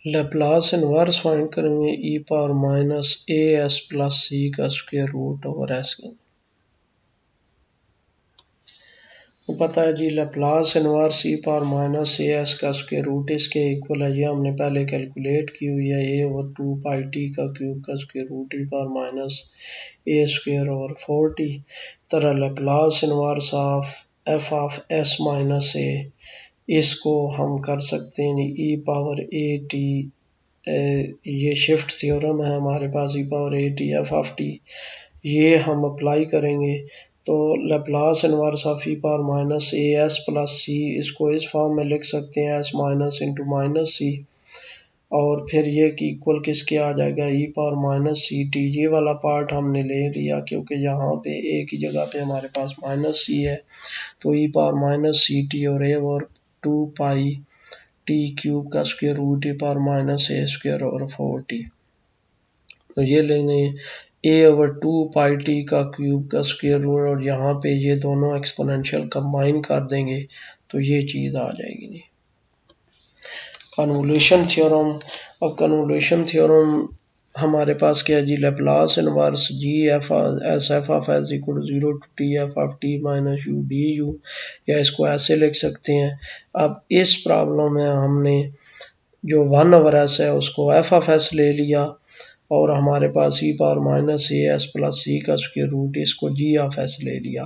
Laplace inverse find करेंगे E power minus A S plus C का square root over S का। तो पता है जी Laplace inverse E power minus A S का स्क्वायर रूट इसके इक्वल है, ये हमने पहले कैलकुलेट की हुई है, ए ओवर 2 पाई टी का क्यूब का square root E power minus A square over 4t। तरह Laplace inverse of F of S minus A, इसको हम कर सकते हैं ई पावर ए टी, ये शिफ्ट थ्योरम है हमारे पास, E power A T F of T, ये हम अप्लाई करेंगे तो Laplace inverse of E power minus A S plus C, इसको इस फॉर्म में लिख सकते हैं S minus into minus C, और फिर ये कि इक्वल किसके आ जाएगा E power minus C T. ये वाला पार्ट हमने ले लिया क्योंकि यहाँ पे ए की जगह पे हमारे पास माइनस सी है, तो ई पावर माइनस सी टी और ए और 2 पाई टी क्यूब का square root E power minus A square और 4t। तो ये लेंगे ए ओवर 2 पाई टी का क्यूब का स्क्वायर रूट, और यहाँ पे ये दोनों एक्सपोनेंशियल कंबाइन कर देंगे तो ये चीज़ आ जाएगी जी कन्वोल्यूशन थ्योरम। अब कन्वोल्यूशन थ्योरम हमारे पास क्या है जी, Laplace inverse G F S F of S equal to 0 to T F of T minus U D U, या इसको ऐसे लिख सकते हैं। अब इस प्रॉब्लम में हमने जो 1 ओवर एस है उसको एफ ऑफ एस ले लिया, और हमारे पास E power minus A S plus C का स्क्वायर रूट, इसको जी ऑफ एस ले लिया।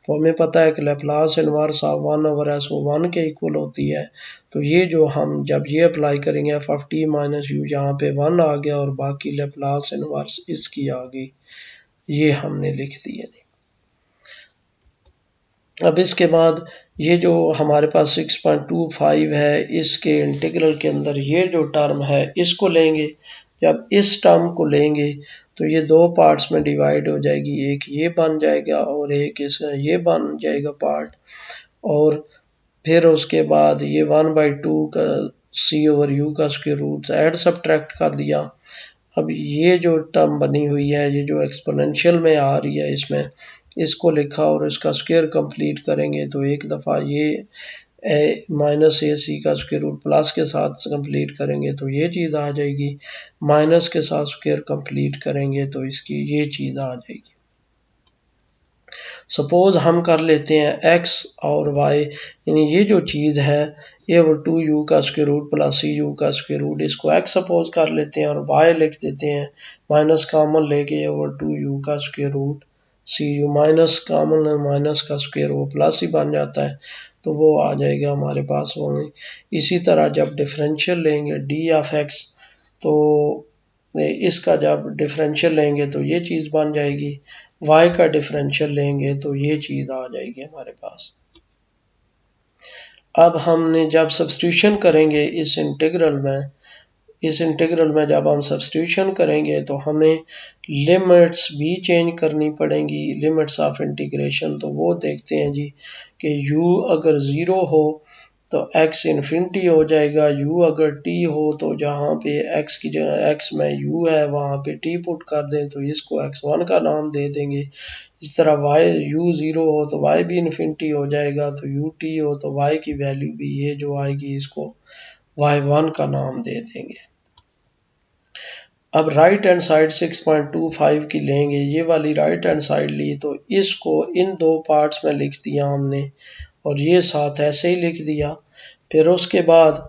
तो हमें पता है कि Laplace inverse of 1 over S वो 1 के इक्वल होती है, तो ये जो हम जब ये अप्लाई करेंगे F of T minus you, यहाँ पे 1 आ गया और बाकी लैप्लास इनवर्स इसकी आ गई, ये हमने लिख दिया। अब इसके बाद ये जो हमारे पास 6.25 है, इसके इंटीग्रल के अंदर ये जो टर्म है इसको लेंगे। जब इस टर्म को लेंगे तो ये दो पार्ट्स में डिवाइड हो जाएगी, एक ये बन जाएगा और एक इसका ये बन जाएगा पार्ट, और फिर उसके बाद ये 1/2 का सी ओवर यू का स्क्वायर रूट ऐड सब्ट्रैक्ट कर दिया। अब ये जो टर्म बनी हुई है, ये जो एक्सपोनेंशियल में आ रही है, इसमें इसको लिखा और इसका स्क्वायर कंप्लीट करेंगे तो एक दफ़ा ये माइनस ए सी का स्क्वायर रूट प्लस के साथ कंप्लीट करेंगे तो ये चीज़ आ जाएगी, माइनस के साथ स्क्वायर कंप्लीट करेंगे तो इसकी ये चीज़ आ जाएगी। सपोज हम कर लेते हैं x और y, यानी ये जो चीज़ है ए ओवर 2 यू का square root plus c u का स्क्वायर रूट, इसको x सपोज कर लेते हैं और y लिख देते हैं माइनस कॉमन लेके ए ओवर 2 यू का square root c u, minus common minus का स्क्वायर वो प्लस ही बन जाता है, तो वो आ जाएगा हमारे पास वो। इसी तरह जब डिफरेंशियल लेंगे डी ऑफ एक्स, तो इसका जब डिफरेंशियल लेंगे तो ये चीज़ बन जाएगी, y का डिफरेंशियल लेंगे तो ये चीज़ आ जाएगी हमारे पास। अब हमने जब सब्स्टिट्यूशन करेंगे इस इंटीग्रल में जब हम सब्स्टिट्यूशन करेंगे तो हमें लिमिट्स भी चेंज करनी पड़ेंगी, लिमिट्स ऑफ इंटीग्रेशन। तो वो देखते हैं जी कि u अगर 0 हो तो x इन्फिनिटी हो जाएगा, u अगर t हो तो जहाँ पे x की जगह x में u है वहाँ पे t पुट कर दें तो इसको x1 का नाम दे देंगे। इस तरह y u 0 हो तो y भी इन्फिनिटी हो जाएगा, तो u t हो तो y की वैल्यू भी ये जो आएगी इसको y1 का नाम दे देंगे। अब राइट हैंड साइड 6.25 की लेंगे, ये वाली राइट हैंड साइड ली तो इसको इन दो पार्ट्स में लिख दिया हमने, और ये साथ ऐसे ही लिख दिया। फिर उसके बाद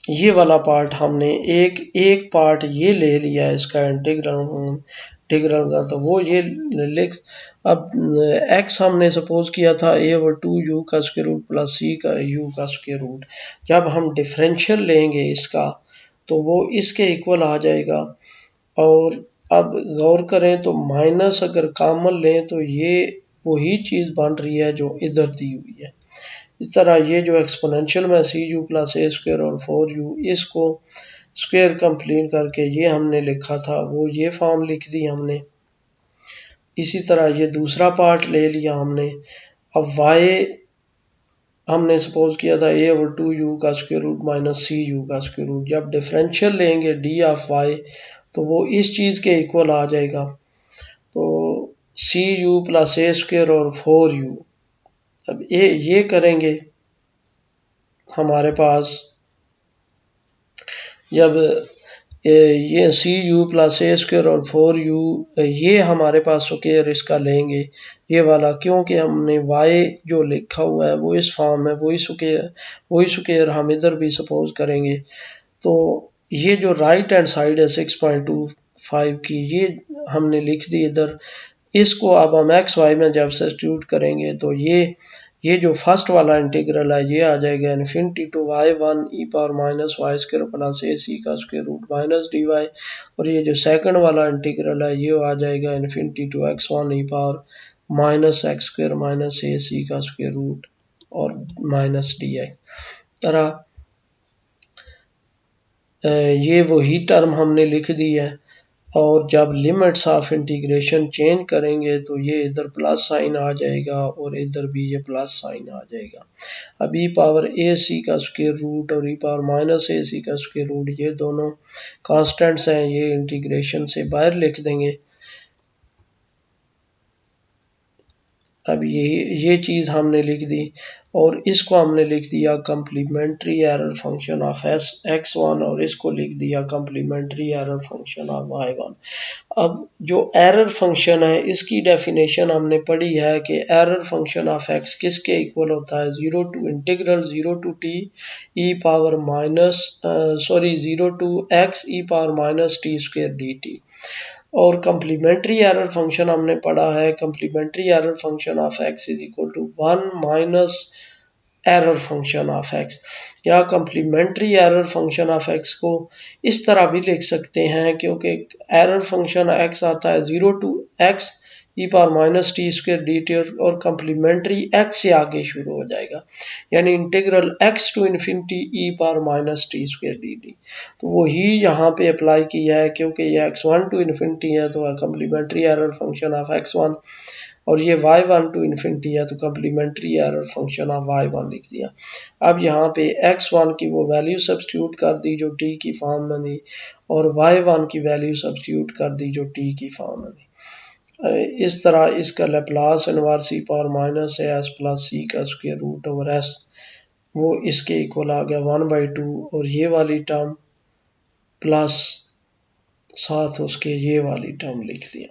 ये वाला पार्ट हमने एक पार्ट ये ले लिया इसका इंटीग्रल का, तो वो ये लिख। अब x हमने सपोज किया था a ओवर 2 यू का स्क्वायर रूट प्लस c का u का स्क्वायर रूट, जब हम डिफरेंशियल लेंगे इसका तो वो इसके इक्वल आ जाएगा। और अब गौर करें तो माइनस अगर कॉमन लें तो ये वही चीज़ बन रही है जो इधर दी हुई है। इस तरह ये जो एक्सपोनेंशियल में सी यू प्लस ए स्क्वायर और 4u, इसको स्क्वायर कंप्लीट करके ये हमने लिखा था वो ये फॉर्म लिख दी हमने। इसी तरह ये दूसरा पार्ट ले लिया हमने। अब y हमने सपोज किया था a ओवर 2 यू का square root minus c u का स्क्वायर रूट, जब डिफरेंशियल लेंगे d ऑफ y तो वो इस चीज़ के इक्वल आ जाएगा, तो सी यू प्लस ए स्क्वायर और 4u। अब ये करेंगे हमारे पास जब ये सी यू प्लस ए स्क्वायर और 4u ये हमारे पास स्क्वायर इसका लेंगे ये वाला, क्योंकि हमने y जो लिखा हुआ है वो इस फॉर्म में, वही स्क्वायर हम इधर भी सपोज करेंगे। तो ये जो राइट हैंड साइड है 6.25 की, ये हमने लिख दी इधर। इसको अब हम एक्स वाई में जब सब्स्टिट्यूट करेंगे तो ये जो फर्स्ट वाला इंटीग्रल है ये आ जाएगा infinity to Y one E power minus Y square plus A C का square root minus D Y, और ये जो सेकंड वाला इंटीग्रल है ये आ जाएगा infinity to X one E power minus X square minus A C का स्क्वायर रूट और माइनस डी आई। तरह ये वही टर्म हमने लिख दी है, और जब लिमिट्स ऑफ इंटीग्रेशन चेंज करेंगे तो ये इधर प्लस साइन आ जाएगा और इधर भी ये प्लस साइन आ जाएगा। अब ई पावर ए सी का स्क्वायर रूट और ई पावर माइनस ए सी का स्क्वायर रूट ये दोनों कांस्टेंट्स हैं, ये इंटीग्रेशन से बाहर लिख देंगे। अब ये चीज़ हमने लिख दी और इसको हमने लिख दिया complementary error function of x one, और इसको लिख दिया complementary error function of y one. अब जो एरर फंक्शन है इसकी डेफिनेशन हमने पढ़ी है कि एरर फंक्शन ऑफ एक्स किसके इक्वल होता है, zero to integral zero to T E power minus zero to x E power minus T square D T. और कम्प्लीमेंट्री एरर फंक्शन हमने पढ़ा है, complementary error function of X is equal to one minus error function of X. या complementary error function of X को इस तरह भी लिख सकते हैं, क्योंकि एरर फंक्शन एक्स आता है zero to x E power minus T square D T, और कम्प्लीमेंट्री एक्स से आगे शुरू हो जाएगा, यानी integral x to infinity e power minus T square D t. तो वही यहाँ पे अप्लाई किया है, क्योंकि ये एक्स वन टू इन्फिनिटी है तो complementary error function of x one, और ये वाई वन टू इन्फिनिटी है तो complementary error function of y one लिख दिया। अब यहाँ पे एक्स वन की वो वैल्यू सब्स्टिट्यूट कर दी जो टी की फॉर्म में थी, और वाई वन की वैल्यू सब्स्टिट्यूट कर दी जो टी की फॉर्म में थी। इस तरह इसका Laplace inverse E power minus S plus C का स्क्वायर रूट ओवर एस वो इसके इक्वल आ गया 1/2, और ये वाली टर्म प्लस साथ उसके ये वाली टर्म लिख दिया।